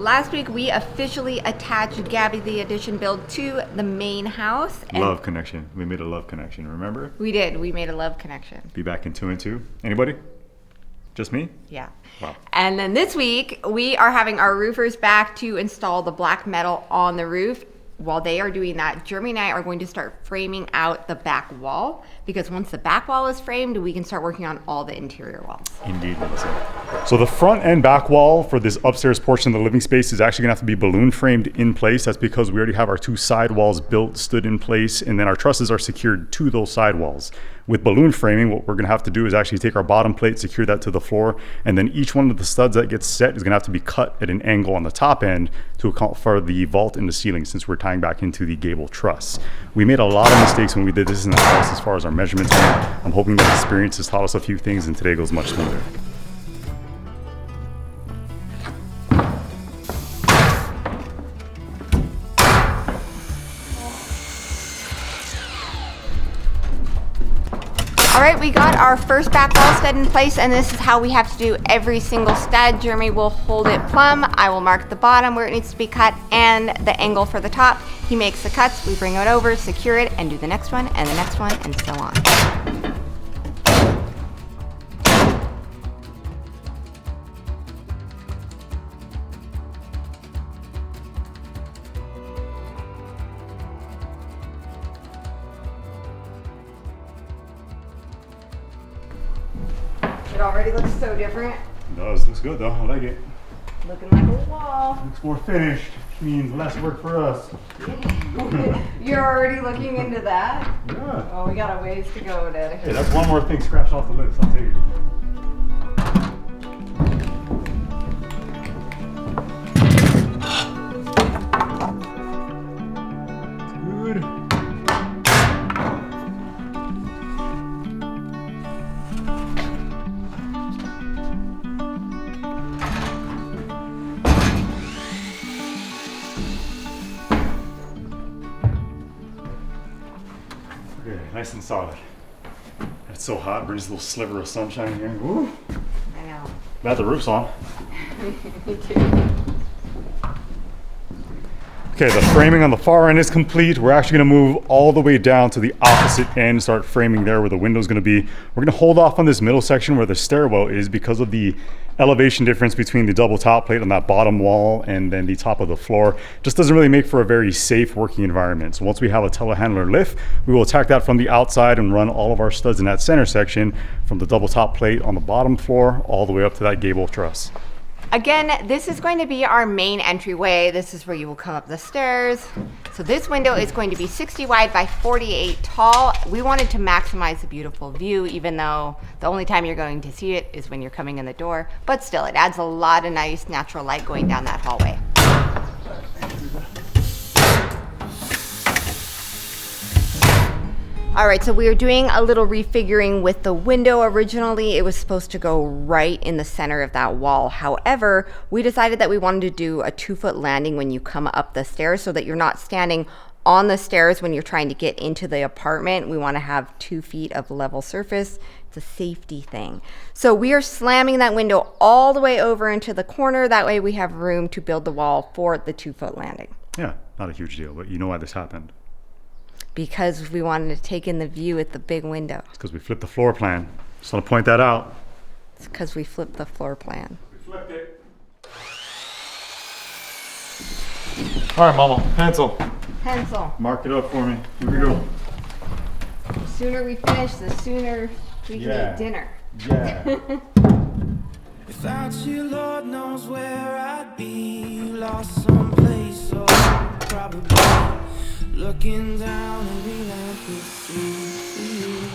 last week we officially attached Gabby the Edition build to the main house. Love connection. We made a love connection, remember? We did. We made a love connection. Be back in 2 and 2. Anybody? Just me? Yeah. Wow. And then this week we are having our roofers back to install the black metal on the roof. While they are doing that, Jeremy and I are going to start framing out the back wall, because once the back wall is framed, we can start working on all the interior walls. Indeed, Melissa. So the front and back wall for this upstairs portion of the living space is actually gonna have to be balloon framed in place. That's because we already have our 2 side walls built, stood in place, and then our trusses are secured to those side walls. With balloon framing, what we're gonna have to do is actually take our bottom plate, secure that to the floor, and then each one of the studs that gets set is gonna have to be cut at an angle on the top end to account for the vault in the ceiling, since we're tying back into the gable truss. We made a lot of mistakes when we did this in the house as far as our measurements went. I'm hoping that experience has taught us a few things, and today goes much smoother. All right, we got our first back wall stud in place, and this is how we have to do every single stud. Jeremy will hold it plumb. I will mark the bottom where it needs to be cut and the angle for the top. He makes the cuts, we bring it over, secure it, and do the next one and the next one and so on. It already looks so different. It does. Looks good though. I like it. Looking like a wall. Looks more finished. Means less work for us. You're already looking into that? Yeah. Oh, we got a ways to go, Dad. Hey, that's one more thing scratched off the list, I'll tell you. It's good. Okay, nice and solid. It's so hot, brings a little sliver of sunshine here. Woo. I know. Glad the roof's on. Me too. Okay, the framing on the far end is complete. We're actually gonna move all the way down to the opposite end, start framing there where the window's gonna be. We're gonna hold off on this middle section where the stairwell is because of the elevation difference between the double top plate on that bottom wall and then the top of the floor. Just doesn't really make for a very safe working environment. So once we have a telehandler lift, we will attack that from the outside and run all of our studs in that center section from the double top plate on the bottom floor all the way up to that gable truss. Again, this is going to be our main entryway. This is where you will come up the stairs. So this window is going to be 60 wide by 48 tall. We wanted to maximize the beautiful view, even though the only time you're going to see it is when you're coming in the door. But still, it adds a lot of nice natural light going down that hallway. All right, so we are doing a little refiguring with the window. Originally, it was supposed to go right in the center of that wall. However, we decided that we wanted to do a 2-foot landing when you come up the stairs so that you're not standing on the stairs when you're trying to get into the apartment. We want to have 2 feet of level surface. It's a safety thing. So we are slamming that window all the way over into the corner. That way we have room to build the wall for the 2-foot landing. Yeah, not a huge deal, but you know why this happened. Because we wanted to take in the view at the big window. It's because we flipped the floor plan. Just want to point that out. It's because we flipped the floor plan. We flipped it. All right, Mama, pencil. Pencil. Mark it up for me. Here we go. The sooner we finish, the sooner we can eat dinner. Yeah. Without you, Lord knows where I'd be. Lost someplace, so probably looking down every night to see.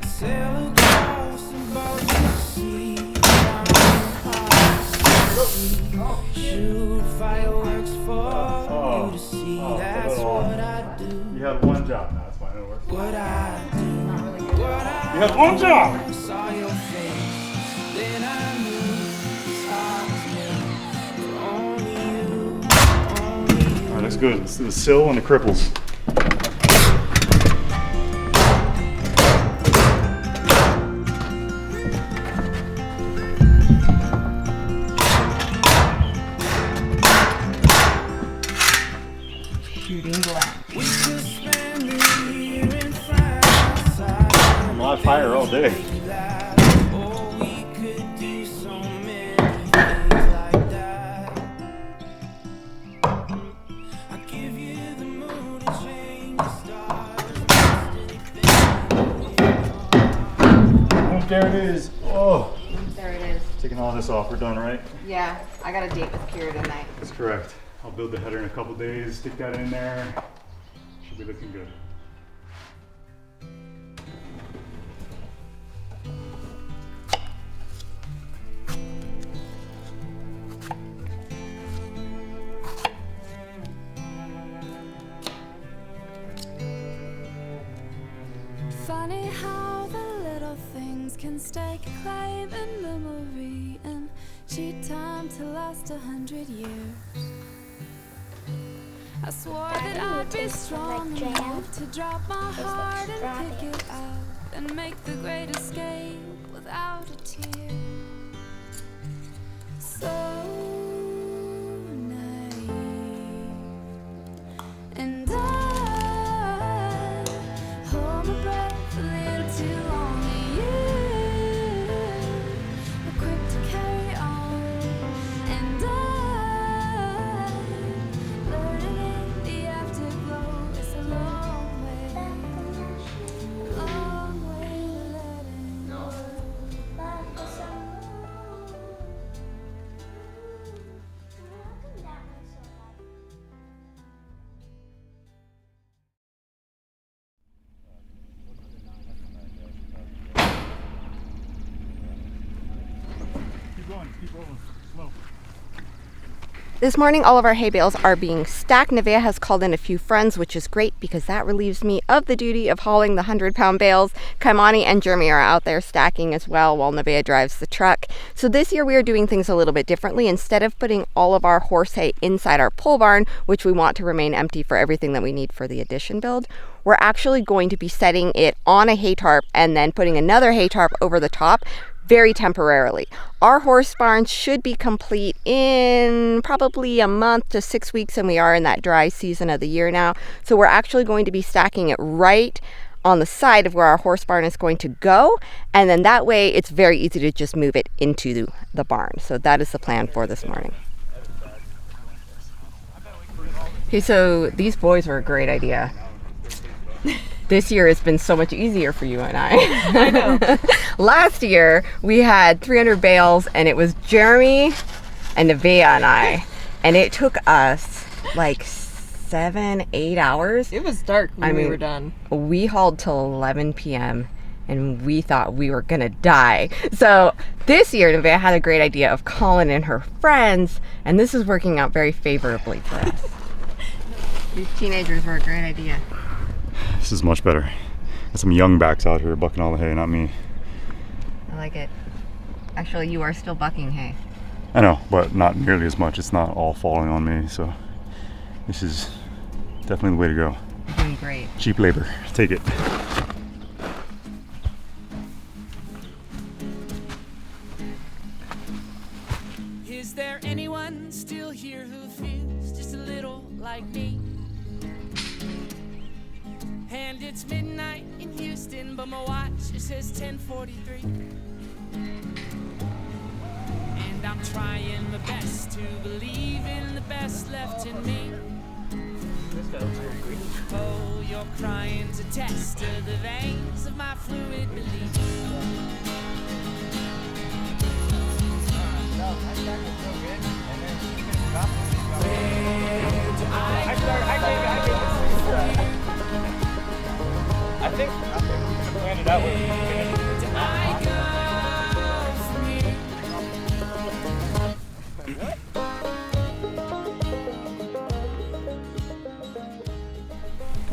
Sail across the Baltic Sea, down the sea. Shoot fireworks for you to see. That's what I do. You had one job now. That's why it works. What I do. What I You had one job. saw your face, then I knew this heart was made for only you. All right, looks good. Let's do the sill and the cripples. shooting blank. We could spend the year in fireside. I'm on fire all day. Or we could do so many things like that. I'll give you the moon to change the stars. Oh, there it is. Oh, There it is. taking all this off. We're done, right? Yeah, I got a date with Kira tonight. That's correct. I'll build the header in a couple days, stick that in there. Should be looking good. Funny how the little things can stake a claim in memory and cheat time to last 100 years. I swore that I'd be strong enough to drop my heart and pick it up and make the great escape without a tear. So naive, and I hold my breath a little too long. You were quick to carry on, and I learning in the afterglow. It's a long way to letting go. Keep going, keep rolling, slow. This morning, all of our hay bales are being stacked. Nevaeh has called in a few friends, which is great because that relieves me of the duty of hauling the 100-pound bales. Kaimani and Jeremy are out there stacking as well while Nevaeh drives the truck. So this year we are doing things a little bit differently. Instead of putting all of our horse hay inside our pole barn, which we want to remain empty for everything that we need for the addition build, we're actually going to be setting it on a hay tarp and then putting another hay tarp over the top very temporarily. Our horse barn should be complete in probably a month to 6 weeks, and we are in that dry season of the year now. So we're actually going to be stacking it right on the side of where our horse barn is going to go, and then that way it's very easy to just move it into the barn. So that is the plan for this morning. Okay, so these boys were a great idea. This year has been so much easier for you and I. I know. Last year we had 300 bales and it was Jeremy and Nevaeh and I, and it took us like 7-8 hours. It was dark when we were done. We hauled till 11 p.m. and we thought we were gonna die. So this year Nevaeh had a great idea of calling in her friends, and this is working out very favorably for us. These teenagers were a great idea. This is much better. Got some young backs out here bucking all the hay, not me. I like it. Actually, you are still bucking hay. I know, but not nearly as much. It's not all falling on me, so this is definitely the way to go. You're doing great. Cheap labor, take it. Is there anyone still here who feels just a little like me? And it's midnight in Houston, but my watch, it says 10:43. And I'm trying my best to believe in the best left in me. Oh, you're crying to test the veins of my fluid belief. I think we could have planned it out with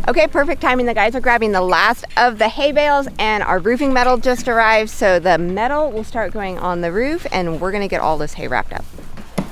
Okay, perfect timing. The guys are grabbing the last of the hay bales and our roofing metal just arrived. So the metal will start going on the roof and we're gonna get all this hay wrapped up.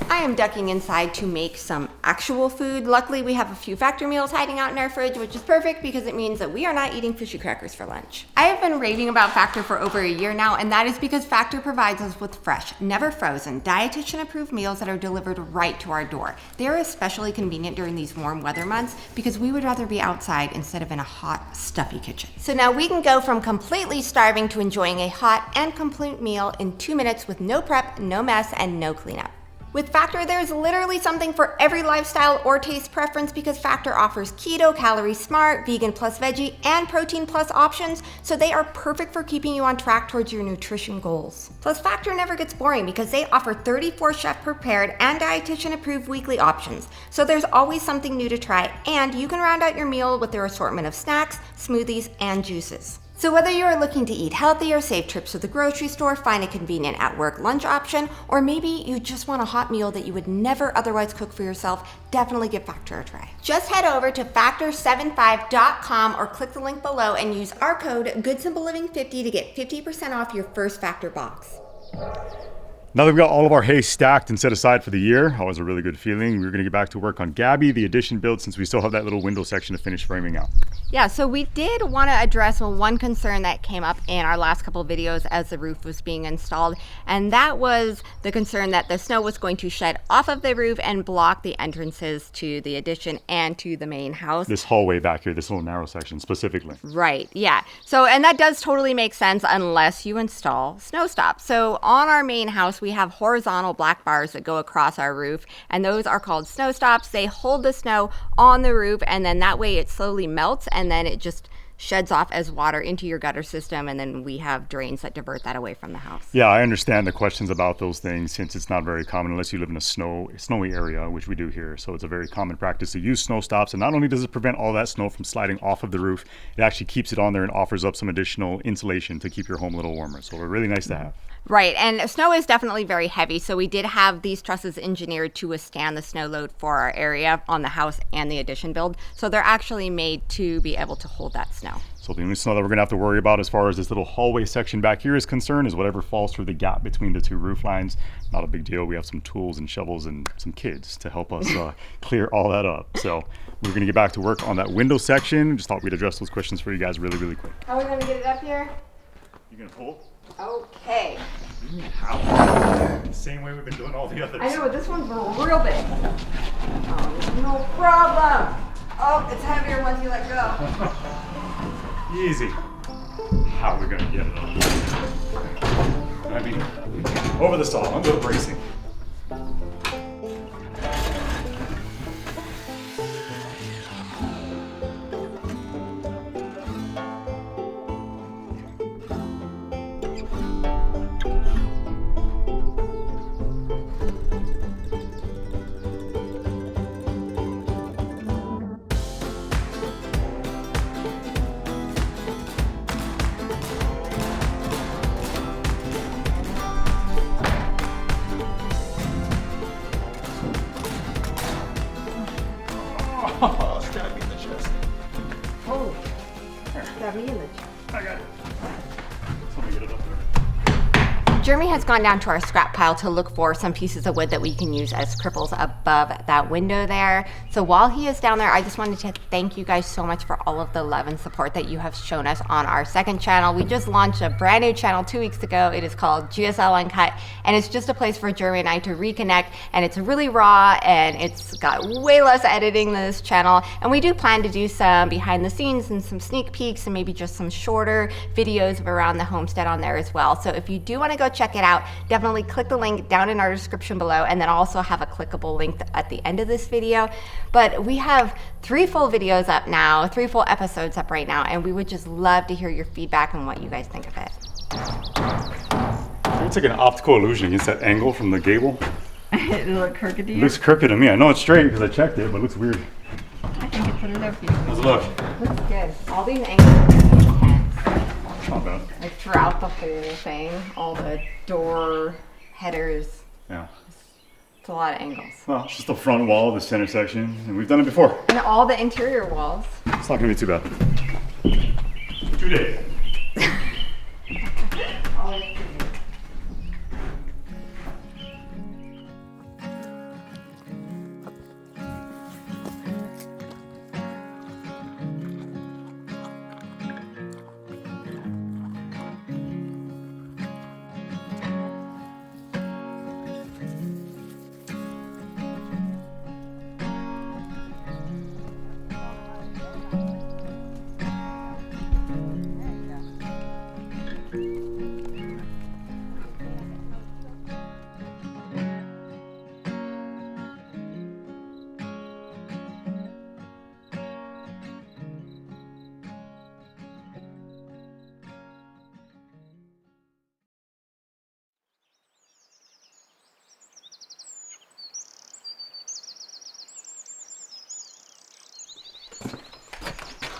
I am ducking inside to make some actual food. Luckily, we have a few Factor meals hiding out in our fridge, which is perfect because it means that we are not eating fishy crackers for lunch. I have been raving about Factor for over a year now, and that is because Factor provides us with fresh, never frozen, dietitian-approved meals that are delivered right to our door. They are especially convenient during these warm weather months because we would rather be outside instead of in a hot, stuffy kitchen. So now we can go from completely starving to enjoying a hot and complete meal in 2 minutes with no prep, no mess, and no cleanup. With Factor, there's literally something for every lifestyle or taste preference because Factor offers keto, calorie smart, vegan plus veggie, and protein plus options, so they are perfect for keeping you on track towards your nutrition goals. Plus, Factor never gets boring because they offer 34 chef-prepared and dietitian-approved weekly options, so there's always something new to try, and you can round out your meal with their assortment of snacks, smoothies, and juices. So whether you are looking to eat healthy or save trips to the grocery store, find a convenient at-work lunch option, or maybe you just want a hot meal that you would never otherwise cook for yourself, definitely give Factor a try. Just head over to factor75.com or click the link below and use our code GoodSimpleLiving50 to get 50% off your first Factor box. Now that we've got all of our hay stacked and set aside for the year, always a really good feeling. We're going to get back to work on Gabby, the addition build, since we still have that little window section to finish framing out. Yeah, so we did want to address one concern that came up in our last couple of videos as the roof was being installed, and that was the concern that the snow was going to shed off of the roof and block the entrances to the addition and to the main house. This hallway back here, this little narrow section specifically. Right, yeah. So, and that does totally make sense unless you install snow stops. So on our main house, we have horizontal black bars that go across our roof, and those are called snow stops. They hold the snow on the roof, and then that way it slowly melts, and then it just sheds off as water into your gutter system, and then we have drains that divert that away from the house. Yeah, I understand the questions about those things since it's not very common unless you live in a snowy area, which we do here. So it's a very common practice to use snow stops, and not only does it prevent all that snow from sliding off of the roof, it actually keeps it on there and offers up some additional insulation to keep your home a little warmer. So they're really nice to have. Right, and snow is definitely very heavy, so we did have these trusses engineered to withstand the snow load for our area on the house and the addition build. So they're actually made to be able to hold that snow. So the only snow that we're gonna have to worry about as far as this little hallway section back here is concerned is whatever falls through the gap between the two roof lines. Not a big deal. We have some tools and shovels and some kids to help us clear all that up. So we're gonna get back to work on that window section. Just thought we'd address those questions for you guys really, really quick. How are we gonna get it up here? You gonna pull? Okay. How? Same way we've been doing all the others. I know, but this one's real big. Oh, no problem. Oh, it's heavier once you let go. Easy. How are we gonna get it up? I mean, over the saw, under the bracing. Oh, stab me in the chest. Oh, stab me in the chest. I got it. Let me get it up there. Jeremy has gone down to our scrap pile to look for some pieces of wood that we can use as cripples above that window there. So while he is down there, I just wanted to thank you guys so much for all of the love and support that you have shown us on our second channel. We just launched a brand new channel 2 weeks ago. It is called GSL Uncut, and it's just a place for Jeremy and I to reconnect, and it's really raw, and it's got way less editing than this channel, and we do plan to do some behind the scenes and some sneak peeks and maybe just some shorter videos of around the homestead on there as well. So if you do want to go check it out, definitely click the link down in our description below, and then also have a clickable link at the end of this video. But we have 3 full videos up now, 3 full episodes up right now, and we would just love to hear your feedback and what you guys think of it. It's like an optical illusion against that angle from the gable. It look crooked to It you? looks crooked to me. I know it's straight because I checked it, but it looks weird. I think it's put it up here. How's it look? Looks good. All these angles are going to be intense. Not bad. Like throughout the whole thing, all the door headers. Yeah. It's a lot of angles. Well, it's just the front wall, the center section, and we've done it before. And all the interior walls. It's not gonna be too bad. 2 days.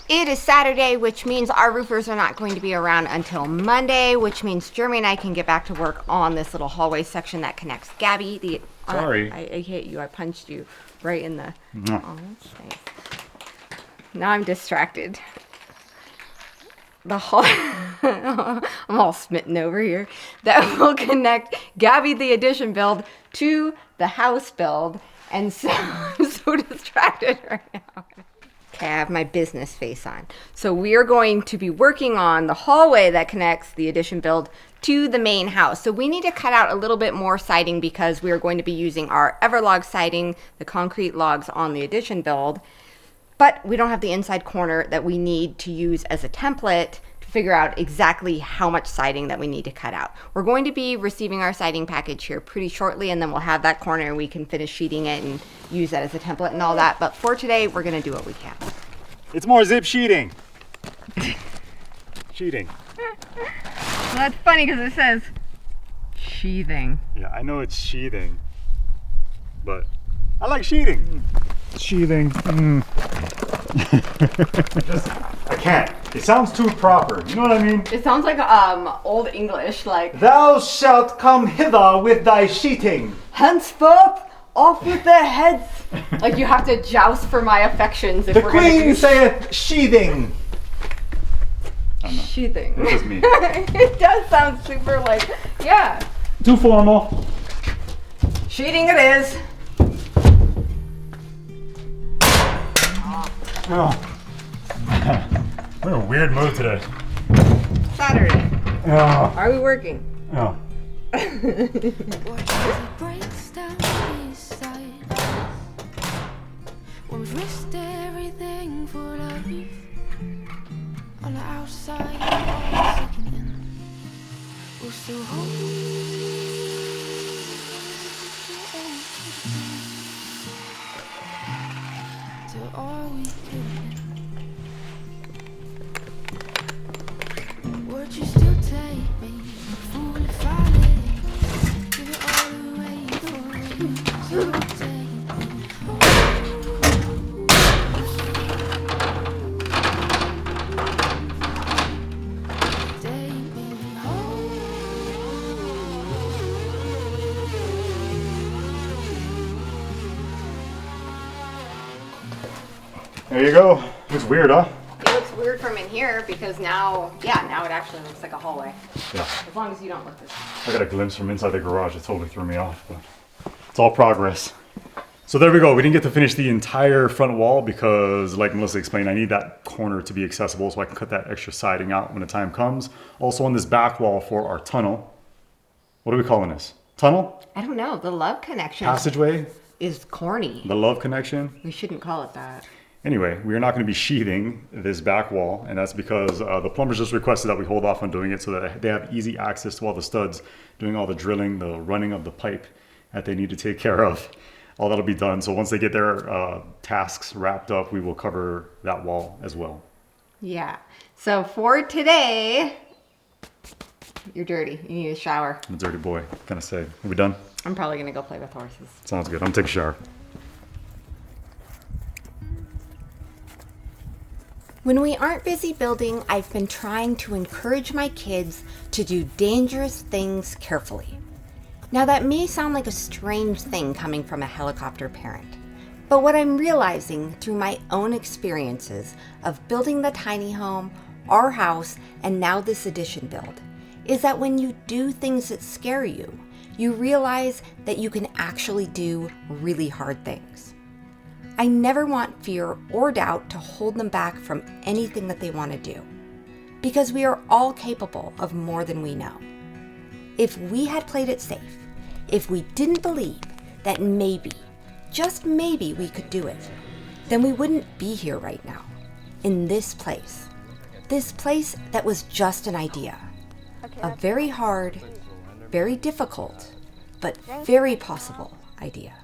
It is Saturday, which means our roofers are not going to be around until Monday, which means Jeremy and I can get back to work on this little hallway section that connects Gabby. Sorry. I hit you. I punched you right in the... Mwah. Oh, that's nice. Now I'm distracted. The hall... I'm all smitten over here. That will connect Gabby, the addition build, to the house build. And so I'm so distracted right now. Okay, I have my business face on. So we are going to be working on the hallway that connects the addition build to the main house. So we need to cut out a little bit more siding because we are going to be using our Everlog siding, the concrete logs on the addition build. But we don't have the inside corner that we need to use as a template to figure out exactly how much siding that we need to cut out. We're going to be receiving our siding package here pretty shortly, and then we'll have that corner and we can finish sheeting it and use that as a template and all that. But for today, we're gonna do what we can. It's more zip sheeting. Sheeting. Well, that's funny because it says sheathing. Yeah, I know it's sheathing, but I like sheeting. Sheathing. I can't. It sounds too proper. You know what I mean? It sounds like old English, like Thou shalt come hither with thy sheeting. henceforth off with their heads. Like you have to joust for my affections if The we're gonna queen do saith sheathing. sheathing. It's just me. It does sound super like, yeah, Too formal. sheeting it is. Oh. We're in a weird mood today. Saturday. Oh. Are we working? Oh. breaks down beside us. When we've risked everything for life. On the outside, all second in. We're still to all we could. Would you still take me? Fool if I let give it all away for you. So take me home. Take me home. There you go. Looks weird, huh? It looks weird from in here because now it actually looks like a hallway. Yeah. As long as you don't look this way. I got a glimpse from inside the garage. It totally threw me off, but it's all progress. So there we go. We didn't get to finish the entire front wall because, like Melissa explained, I need that corner to be accessible so I can cut that extra siding out when the time comes. Also on this back wall for our tunnel. What are we calling this? Tunnel? I don't know. The love connection Passageway? is corny. The love connection? We shouldn't call it that. Anyway, we are not going to be sheathing this back wall, and that's because the plumbers just requested that we hold off on doing it so that they have easy access to all the studs, doing all the drilling, the running of the pipe that they need to take care of. All that'll be done. So once they get their tasks wrapped up, we will cover that wall as well. Yeah. So for today, you're dirty. You need a shower. I'm a dirty boy. What can I say? Are we done? I'm probably going to go play with horses. Sounds good. I'm gonna take a shower. When we aren't busy building, I've been trying to encourage my kids to do dangerous things carefully. Now that may sound like a strange thing coming from a helicopter parent, but what I'm realizing through my own experiences of building the tiny home, our house, and now this addition build, is that when you do things that scare you, you realize that you can actually do really hard things. I never want fear or doubt to hold them back from anything that they want to do, because we are all capable of more than we know. If we had played it safe, if we didn't believe that maybe, just maybe we could do it, then we wouldn't be here right now, in this place that was just an idea, a very hard, very difficult, but very possible idea.